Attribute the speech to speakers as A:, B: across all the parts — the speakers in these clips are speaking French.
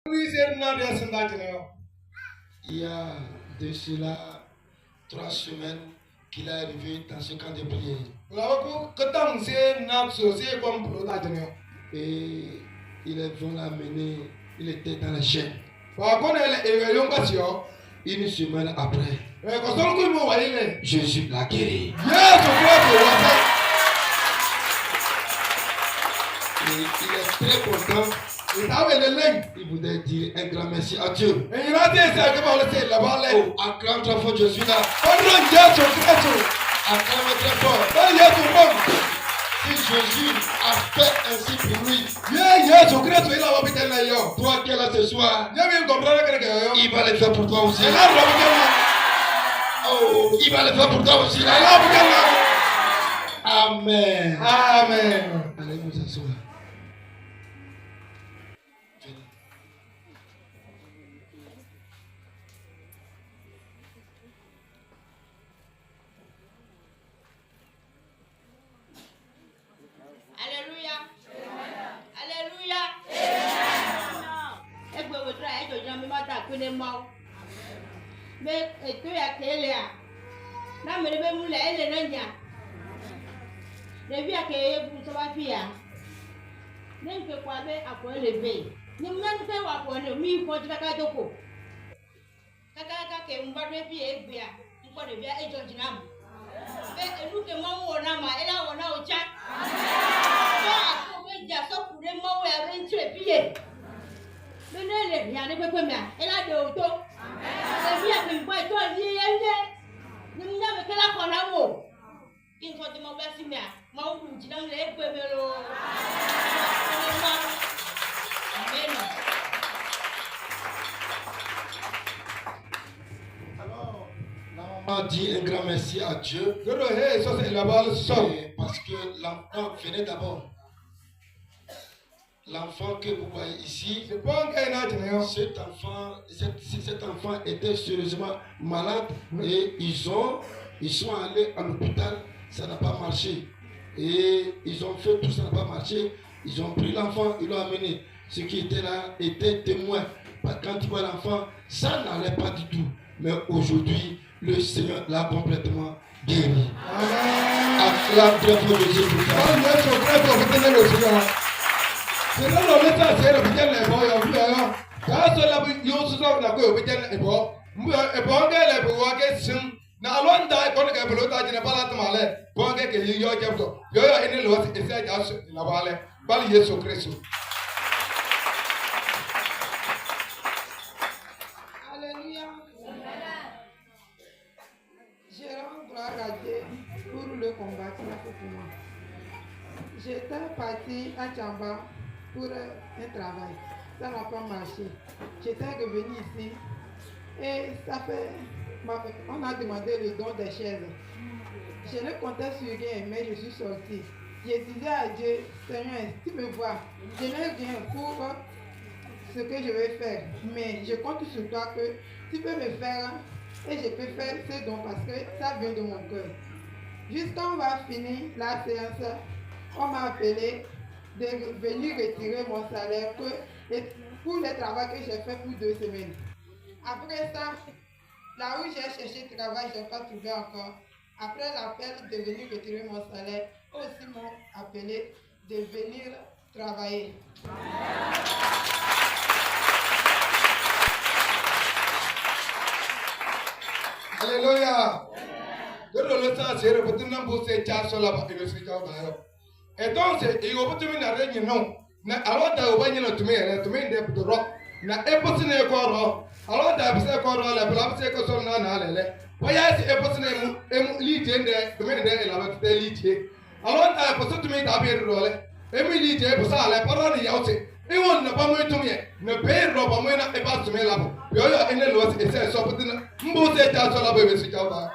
A: Il y a de cela 3 semaines qu'il est arrivé dans ce camp de prière. Et il est venu l'amener, il était dans la chaîne. Une semaine après, Jésus l'a guéri. Et il est très content. Il voudrait dire un grand merci à Dieu. Oh, acclame très fort Jésus là. Acclame très fort. Si Jésus a fait ainsi pour lui, toi qui es là ce soir, il va le faire pour toi aussi. Oh, il va le faire pour toi aussi. Amen.
B: Amen.
A: Allez vous asseoir.
C: Alléluia. Alléluia. Egbe wotra ejo jam mi mata kune mau. Me eto ya kelea. Na mere be mu le ele nanya. Devi akeye bu so ba fia. Nenke kwa be akole be. Ni mnan ke wa ko ne mi ko tika joko. Kaka ke mbadwe bi egbe a. Nko de bia ejo jinam. Be eluke mawo na ma ela wona ocha. Ja so kure mawo ya rentre biye. Benele ya ne pepe mia ela de oto. Amen. Ebi a pe mbo to yi yende. Ni mna me kala ko na wo. Kin ko ti mo ba si mia. Mawo du ji na le egbe me lo. Amen.
A: On dit un grand merci à Dieu. Parce que l'enfant venait d'abord. L'enfant que vous voyez ici, cet enfant était sérieusement malade et ils sont allés à l'hôpital, ça n'a pas marché. Et ils ont fait tout, ça n'a pas marché. Ils ont pris l'enfant, ils l'ont amené. Ceux qui étaient là étaient témoins. Quand tu vois l'enfant, ça n'allait pas du tout. Mais aujourd'hui, le Seigneur l'a complètement guéri. Acclame très fort Jésus pour ça.
D: Je rends gloire à Dieu pour le combat qu'il a fait pour moi. J'étais partie à Tchamba pour un travail. Ça n'a pas marché. J'étais revenue ici et ça fait... On a demandé le don des chaises. Je ne comptais sur rien, mais je suis sortie. Je disais à Dieu, Seigneur, tu me vois, je n'ai rien pour ce que je vais faire. Mais je compte sur toi que tu peux me faire et je peux faire ce don parce que ça vient de mon cœur. Juste quand on va finir la séance, on m'a appelé de venir retirer mon salaire pour le travail que j'ai fait pour 2 semaines. Après ça, là où j'ai cherché travail, je n'ai pas trouvé encore. Après l'appel de venir retirer mon salaire, eux aussi m'ont appelé de venir travailler.
B: Alléluia. Et donc, il y a beaucoup de gens na alota obanyina tumere tumende budoro na eposine koro alota bise koro la blabse ko sol na lele waya si eposine emu litende tumende la bate litie alota eposu tumi tabe role emu litie posale paroni yause iwon na bamu tumye na be ro bamu na eba tume labo yo yo ene lo se ese so putina mbuse ta so labo be si jaba.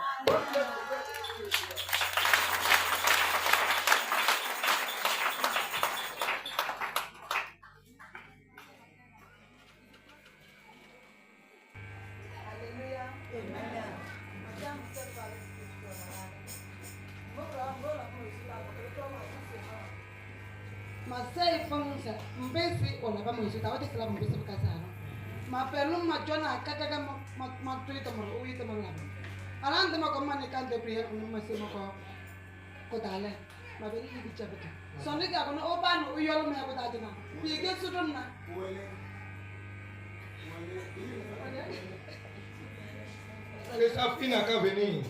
D: Masai famusa mbesi ona kama mshita wote kila mbesi mkasana ma pelum ma jona kaka ma tuit tamar ui tamar la alan tama ko man kan de priya ko ma se ma ko dale ma be ni bi chabata sonne ga ko o ban o yolo me ko dadina bi ge sudun na
B: Les Safi n'a qu'à venir.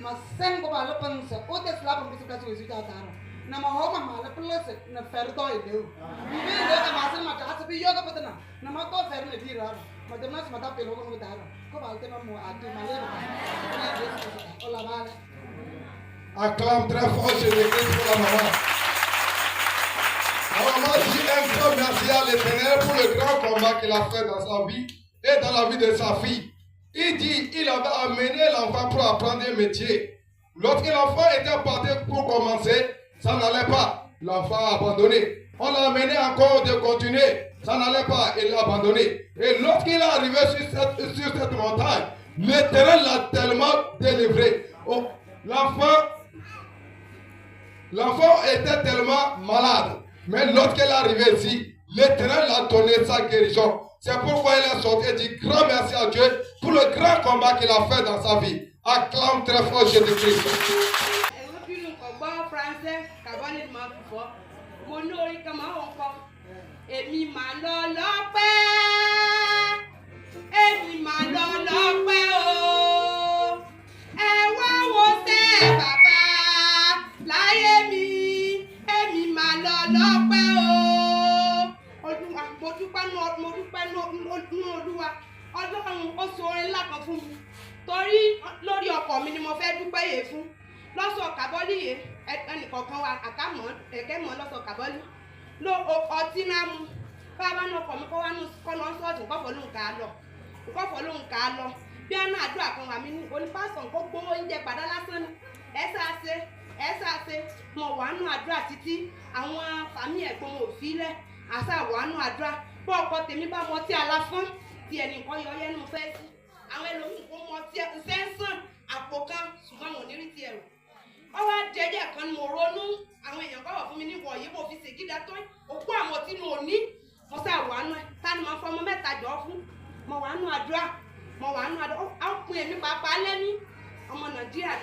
D: ma sengo ba lo pensa o te slap un bisu kasu ta taro na ma ho ma la plus na fer do e deu be le ka ma se ma ka se bi yoga patna na ma ko fer ne di ra ma de na se ma ta pelo ko mo taro ko ba te ma mo a te ma le o la vale.
B: Acclame très fort Jésus-Christ pour la maman. La maman dit un grand merci à l'Éternel pour le grand combat qu'il a fait dans sa vie et dans la vie de sa fille. Il dit qu'il avait amené l'enfant pour apprendre un métier. Lorsque l'enfant était parti pour commencer, ça n'allait pas. L'enfant a abandonné. On l'a amené encore de continuer. Ça n'allait pas. Il l'a abandonné. Et lorsqu'il est arrivé sur cette montagne, l'Éternel l'a tellement délivré. Oh, l'enfant était tellement malade. Mais lorsqu'il est arrivé ici, l'Éternel a donné sa guérison. C'est pourquoi il est sorti et dit grand merci à Dieu pour le grand combat qu'il a fait dans sa vie. Acclame très fort Jésus-Christ.
C: Ọlọ́run ó so orin ńlá kan fún mi torí lórí ọkọ̀ mi ni mo fẹ́ dúpẹ́ yè fún lọ́sọ̀ kàbọ́lì yè ẹnìkọ̀ọ̀kan wa àkámọ́ ẹ̀kẹ́ mọ́ lọ́sọ̀ kàbọ́lì ló ọtí náà mu báwa náà ọkọ̀ mi kọ́ wá kọ́ lọ sọ́ọ̀tì kọ́fọ́ lóhùn ká lọ bí a náà àdúrà kan wà mí ní onípásọ̀ kó gbówó oúnjẹ padà lásán ni ẹ sáàsé mo wà nù àdúrà títí àwọn fàmí ẹ̀gbọ́n mo fi lẹ̀ àṣà wà nù àdúrà bó ọkọ̀ tèmi bá mọ tí aláfọ́n tí ẹnìkan yọ yẹnu fẹ́ sí àwọn ẹlòmíì kò mọ tí sẹ́ńsàn àpò kan ṣùgbọ́n mo ní rí ti ẹ̀rù ọwọ́ jẹjẹ kan ni mo ronú àwọn èèyàn kọ́ wọ̀ fún mi ní wọ̀ yìí mo fi ṣègídà tó òkú àwọn tí mo ní mo sá wà nù ẹ̀ tani mo fọmọ mẹ́ta jọ fún mo wà nù àdúrà á pin èmi pàápàá lẹ́ni ọmọ Nàìjíríà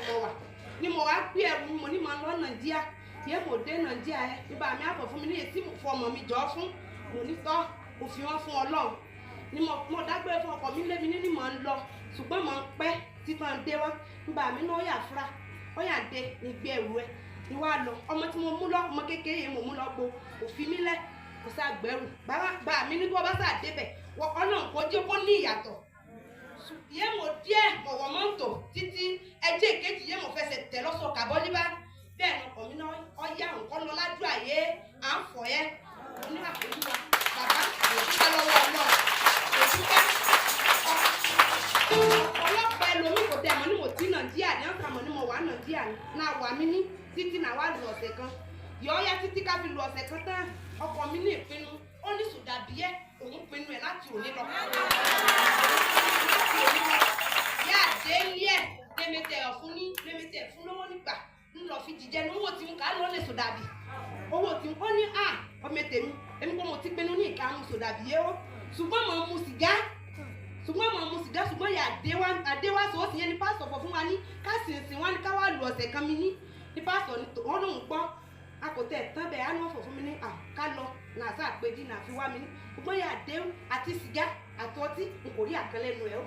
C: ni mo wá gbé ẹrù mo ní mo lọ Nàìjíríà yẹ mo dé Nàìjíríà ẹ nígbà mi àpò fún mi ní èsì fọmọ mi jọ fún mo ní tọ́ òfin wọn fún Ọlọ́run ni mo dágbére fún ọkọ mi lébi ní mò ń lọ ṣùgbọ́n mò ń pẹ́ títàn dé wá nígbà mi náà ó yà fúra ó yà dé ní gbé ẹrù ẹ ni wàá lọ ọmọ tí mo mú lọ ọmọ kékeré yẹn mo mú lọ gbo òfin mi lẹ kò sá gbẹrù bá mi ní bí wọn bá sá débẹ̀ Ọlọ́run kò jẹ́ kó ní ìyàtọ̀ yẹ mo díẹ̀ mọ̀wọ́ mọ́tò títí ẹjẹ́ ìkejì yẹ mo fẹsẹ̀ tẹ̀ lọ́sọ̀ kàbọ́lí bá bẹ́ẹ̀ ni ọkọ mi náà ọyá nǹkan lọ ládùúgbò àyè à ń fọ̀ yẹ ní àpòjú wa bàbá òṣìṣẹ́ lọ́wọ́ náà òṣìṣẹ́ ọlọ́pàá ẹlòmíì kò tẹ̀ mọ́ ní mo ti Nàìjíríà ní ọ̀sán mọ́ ní mo wà Nàìjíríà náà wà mí ní títí náà wà lu ọ̀sẹ̀ kan yọ ọ́yá títí ká fi lu ọ̀sẹ̀ kan tán ọkọ mi ní ìpinnu ó ní sùdàbíyẹ òun pinnu ẹ̀ láti òní lọ. Yá àdé ilé ẹ̀ lẹ́mẹ̀tẹ̀ fún lọ́wọ́ nígbà ńlọ fi jíjẹ ní owó tí ń ká lọ lè sòdàbí owó tí ń kọ́ ní ọmọ tèmi èmi kò mo ti pinnu ní ìka mu sòdàbí yẹ ó ṣùgbọ́n mo mu sìgá ṣùgbọ́n yà àdéwá sọ ó sì yẹ ní pásítọ̀ fọ fún wa ní ká sìnsìn wá ní ká wá lu ọ̀sẹ̀ kan mi ní pásítọ̀ wọn lòún gbọ́ akọ̀tẹ̀ tán bẹ́ẹ̀ á ní wọ́n fọ̀ fún mi ní ká lọ náà sá àpèjì náà fi wá mi ní ṣùgbọ́n yà àdéhùn àti sìgá àti ọtí n kò rí àkànlẹ́nu ẹ̀ ó.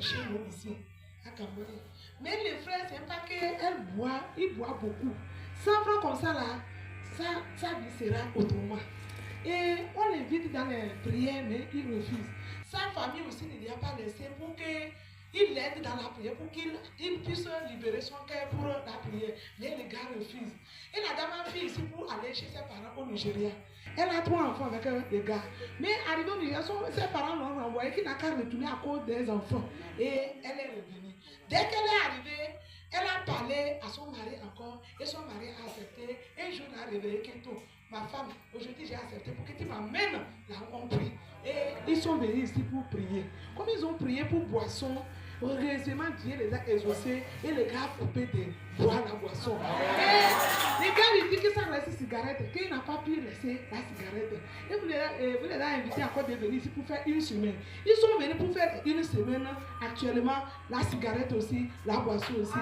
D: chez nous ici, à Cambodge. Mais les frères, c'est pas qu'elles boivent, ils boivent beaucoup. 100 francs comme ça, là, ça lui sera autrement. Et on l'invite dans les prières, mais il refuse. Sa famille aussi ne lui a pas laissé pour qu'il l'aide dans la prière, pour qu'il puisse libérer son cœur pour la prière. Mais les gars refusent. Et la dame a fait ici pour aller chez ses parents au Nigeria. Elle a 3 enfants avec les gars. Mais arrivée au Nigeria, ses parents l'ont renvoyé qu'il n'a qu'à retourner à cause des enfants. Et elle est revenue. Dès qu'elle est arrivée, elle a parlé à son mari encore. Et son mari a accepté. Un jour, elle a réveillé Kento. Ma femme, aujourd'hui j'ai accepté pour que tu m'amènes là où on prie. Et ils sont venus ici pour prier. Comme ils ont prié pour boisson, heureusement Dieu les a exaucés et les gars ont coupé de boire la boisson. Et les gars lui disent que ça reste cigarette, qu'il n'a pas pu laisser la cigarette. Et vous les avez invités encore de venir ici pour faire une semaine. Ils sont venus pour faire une semaine. Actuellement, la cigarette aussi, la boisson aussi.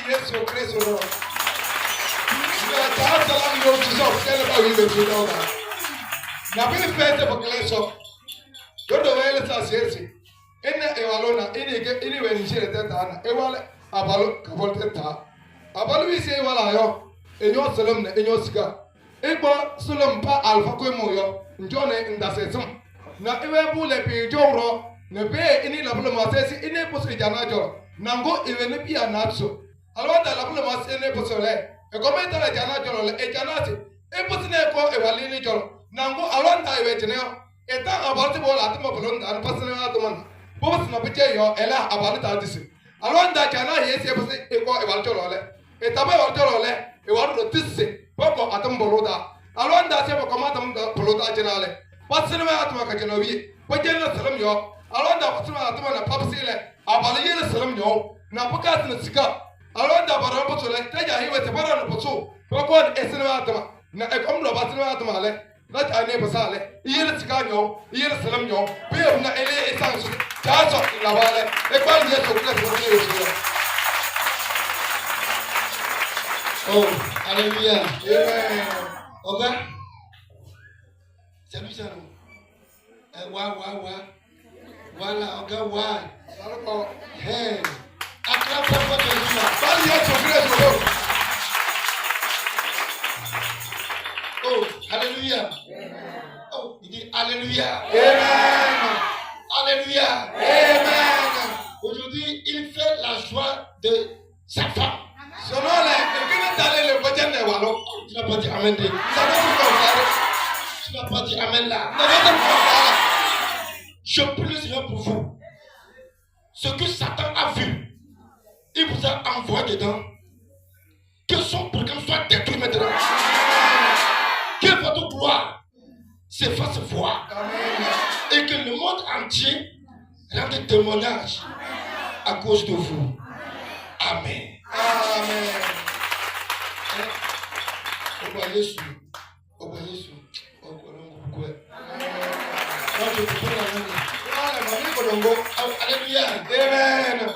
B: Yesu Kristo no. Na ta sala ni o tiso kele ba wi be fi do ba. Na bi fete bo kele so. Do do wele sa sesi. Ene e walona ini we ni shere tata na. E wale abalo ka vol tata. Abalo wi se wala yo. Enyo salam na enyo sika. E gbo salam pa alfa ko mo yo. Njo ne ndasesum. Na ewe bu le pi jowro. Ne be ini la bulu ma sesi ini posu jana jo. Nango iwe ne pia natso. Alors dans la boule ma sene posole e comme dans la jana jolo e jana se e posine ko e wali ni jolo nango alors ta e teneo e ta abalti bola atmo bolon da pasine atman bobos na biche yo ela abalti ta disi alors da jana ye se posi e ko e wali jolo le e tabe wali jolo le e wali ro tisse boko atam boloda alors da se ko matam boloda jana le pasine ma atma ka jana wi ko jena salam yo alors da pasine atma na papsile abali ye salam yo na pakat na sika alors d'abord on peut se laisser déjà il va te parler un peu so pourquoi est-ce que atma na e comme lo batma atma le la ta ne pasale il le tiganyo il le salam yo pe na ele essence ta so la vale e quoi Dieu se plaît.
A: Oh, alléluia.
B: Amen.
A: Ok. C'est lui ça non. Voilà, ok,
B: Salko.
A: Hey. Acclame pour Jésus là.
B: Pas Yesu Kristo.
A: Oh, alléluia. Oh, il dit alléluia.
B: Amen.
A: Alléluia.
B: Amen.
A: Aujourd'hui, il fait la joie de sa femme.
B: Selon les d'aller le budget de Wallo.
A: Tu n'as pas dit amen.
B: Ça veut dire
A: Tu n'as pas dit amen là.
B: que
A: Je prie le Seigneur pour vous. Ce que Satan a vu, il vous a envoyé dedans. Que son programme soit détruit maintenant. Que votre gloire se fasse voir. Et que le monde entier rende témoignage à cause de vous. Amen.
B: Amen.
A: Alléluia.
B: Amen.